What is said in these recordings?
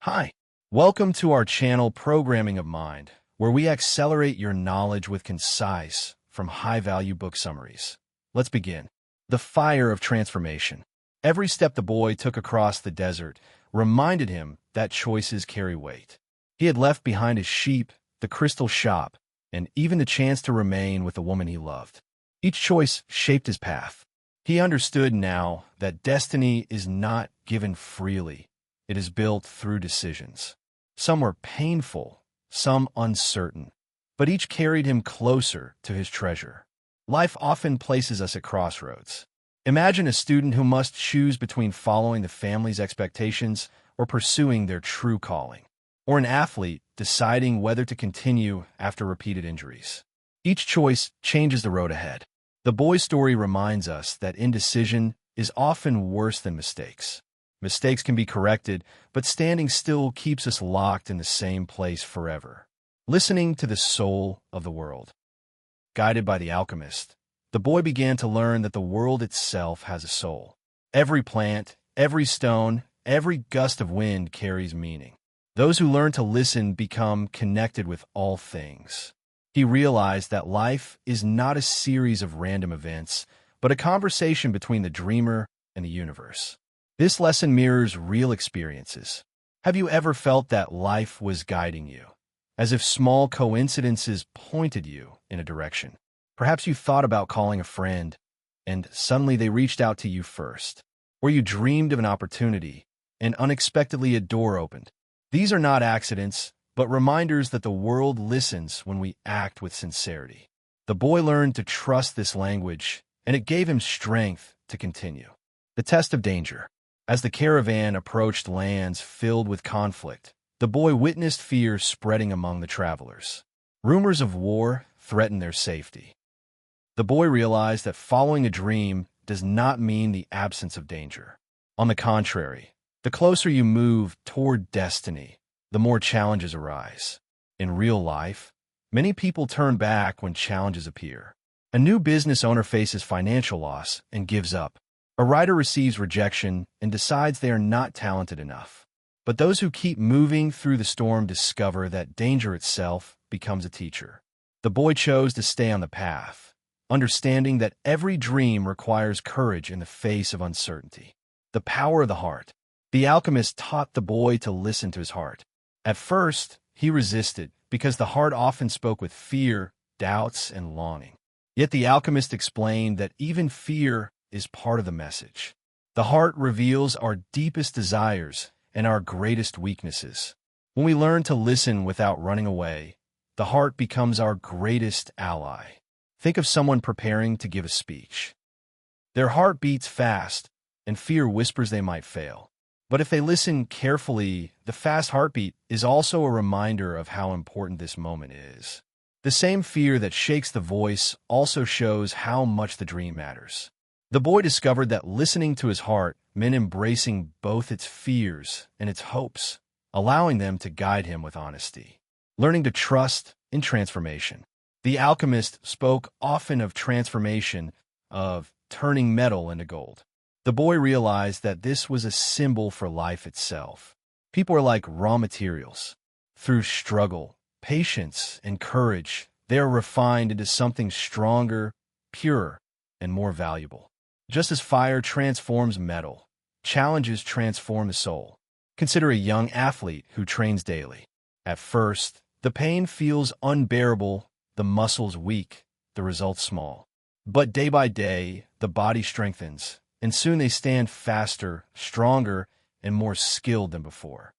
Hi, welcome to our channel Programming of Mind, where we accelerate your knowledge with concise, from high-value book summaries. Let's begin. The fire of transformation. Every step the boy took across the desert reminded him that choices carry weight. He had left behind his sheep, the crystal shop, and even the chance to remain with the woman he loved. Each choice shaped his path. He understood now that destiny is not given freely. It is built through decisions. Some were painful, some uncertain, but each carried him closer to his treasure. Life often places us at crossroads. Imagine a student who must choose between following the family's expectations or pursuing their true calling, or an athlete deciding whether to continue after repeated injuries. Each choice changes the road ahead. The boy's story reminds us that indecision is often worse than mistakes. Mistakes can be corrected, but standing still keeps us locked in the same place forever. Listening to the soul of the world. Guided by the alchemist, the boy began to learn that the world itself has a soul. Every plant, every stone, every gust of wind carries meaning. Those who learn to listen become connected with all things. He realized that life is not a series of random events, but a conversation between the dreamer and the universe. This lesson mirrors real experiences. Have you ever felt that life was guiding you, as if small coincidences pointed you in a direction? Perhaps you thought about calling a friend, and suddenly they reached out to you first. Or you dreamed of an opportunity, and unexpectedly a door opened. These are not accidents, but reminders that the world listens when we act with sincerity. The boy learned to trust this language, and it gave him strength to continue. The test of danger. As the caravan approached lands filled with conflict, the boy witnessed fear spreading among the travelers. Rumors of war threatened their safety. The boy realized that following a dream does not mean the absence of danger. On the contrary, the closer you move toward destiny, the more challenges arise. In real life, many people turn back when challenges appear. A new business owner faces financial loss and gives up. A writer receives rejection and decides they are not talented enough. But those who keep moving through the storm discover that danger itself becomes a teacher. The boy chose to stay on the path, understanding that every dream requires courage in the face of uncertainty. The power of the heart. The alchemist taught the boy to listen to his heart. At first, he resisted because the heart often spoke with fear, doubts, and longing. Yet the alchemist explained that even fear is part of the message. The heart reveals our deepest desires and our greatest weaknesses. When we learn to listen without running away, the heart becomes our greatest ally. Think of someone preparing to give a speech. Their heart beats fast, and fear whispers they might fail. But if they listen carefully, the fast heartbeat is also a reminder of how important this moment is. The same fear that shakes the voice also shows how much the dream matters. The boy discovered that listening to his heart meant embracing both its fears and its hopes, allowing them to guide him with honesty. Learning to trust in transformation. The alchemist spoke often of transformation, of turning metal into gold. The boy realized that this was a symbol for life itself. People are like raw materials. Through struggle, patience, and courage, they are refined into something stronger, purer, and more valuable. Just as fire transforms metal, challenges transform the soul. Consider a young athlete who trains daily. At first, the pain feels unbearable, the muscles weak, the results small. But day by day, the body strengthens, and soon they stand faster, stronger, and more skilled than before.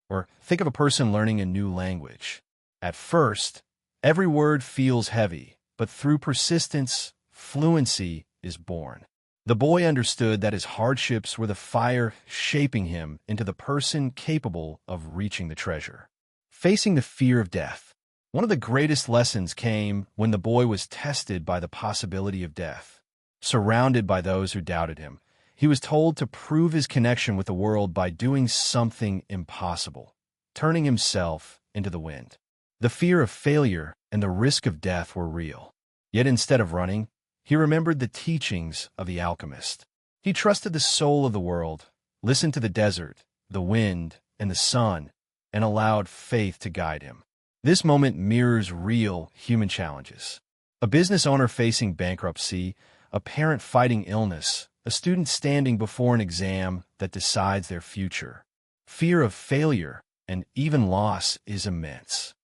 Or think of a person learning a new language. At first, every word feels heavy, but through persistence, fluency is born. The boy understood that his hardships were the fire shaping him into the person capable of reaching the treasure. Facing the fear of death. One of the greatest lessons came when the boy was tested by the possibility of death. Surrounded by those who doubted him, he was told to prove his connection with the world by doing something impossible, turning himself into the wind. The fear of failure and the risk of death were real. Yet instead of running, he remembered the teachings of the alchemist. He trusted the soul of the world, listened to the desert, the wind, and the sun, and allowed faith to guide him. This moment mirrors real human challenges. A business owner facing bankruptcy, a parent fighting illness, a student standing before an exam that decides their future. Fear of failure and even loss is immense.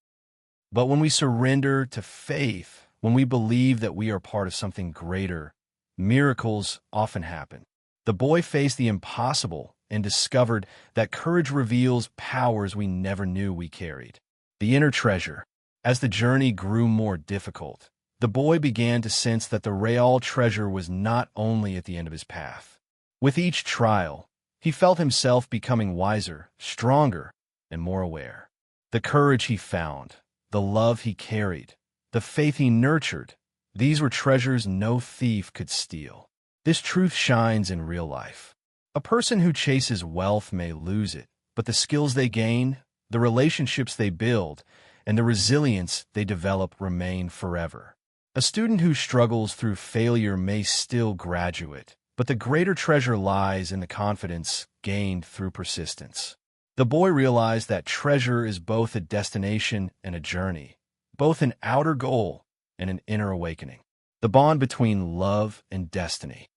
But when we surrender to faith, when we believe that we are part of something greater, miracles often happen. The boy faced the impossible and discovered that courage reveals powers we never knew we carried. The inner treasure. As the journey grew more difficult, the boy began to sense that the real treasure was not only at the end of his path. With each trial, he felt himself becoming wiser, stronger, and more aware. The courage he found, the love he carried, the faith he nurtured, these were treasures no thief could steal. This truth shines in real life. A person who chases wealth may lose it, but the skills they gain, the relationships they build, and the resilience they develop remain forever. A student who struggles through failure may still graduate, but the greater treasure lies in the confidence gained through persistence. The boy realized that treasure is both a destination and a journey, both an outer goal and an inner awakening. The bond between love and destiny.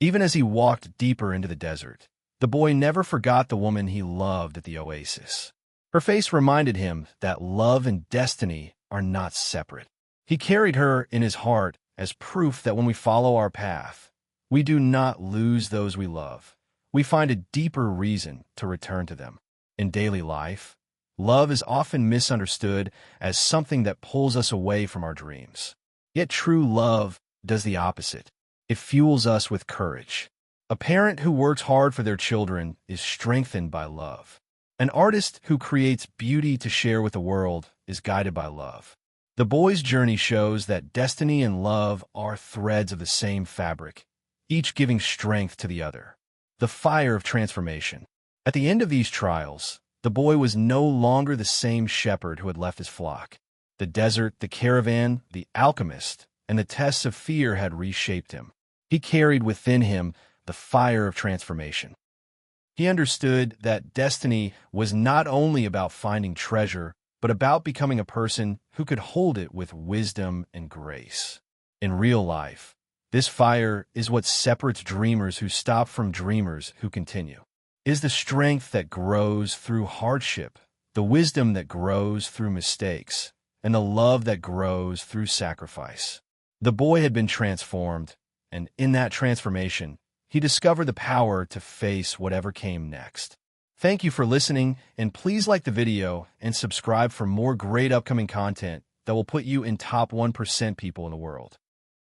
Even as he walked deeper into the desert, the boy never forgot the woman he loved at the oasis. Her face reminded him that love and destiny are not separate. He carried her in his heart as proof that when we follow our path, we do not lose those we love. We find a deeper reason to return to them. In daily life, love is often misunderstood as something that pulls us away from our dreams. Yet true love does the opposite. It fuels us with courage. A parent who works hard for their children is strengthened by love. An artist who creates beauty to share with the world is guided by love. The boy's journey shows that destiny and love are threads of the same fabric, each giving strength to the other. The fire of transformation. At the end of these trials, the boy was no longer the same shepherd who had left his flock. The desert, the caravan, the alchemist, and the tests of fear had reshaped him. He carried within him the fire of transformation. He understood that destiny was not only about finding treasure, but about becoming a person who could hold it with wisdom and grace. In real life, this fire is what separates dreamers who stop from dreamers who continue. It is the strength that grows through hardship, the wisdom that grows through mistakes, and the love that grows through sacrifice. The boy had been transformed, and in that transformation, he discovered the power to face whatever came next. Thank you for listening, and please like the video and subscribe for more great upcoming content that will put you in top 1% people in the world.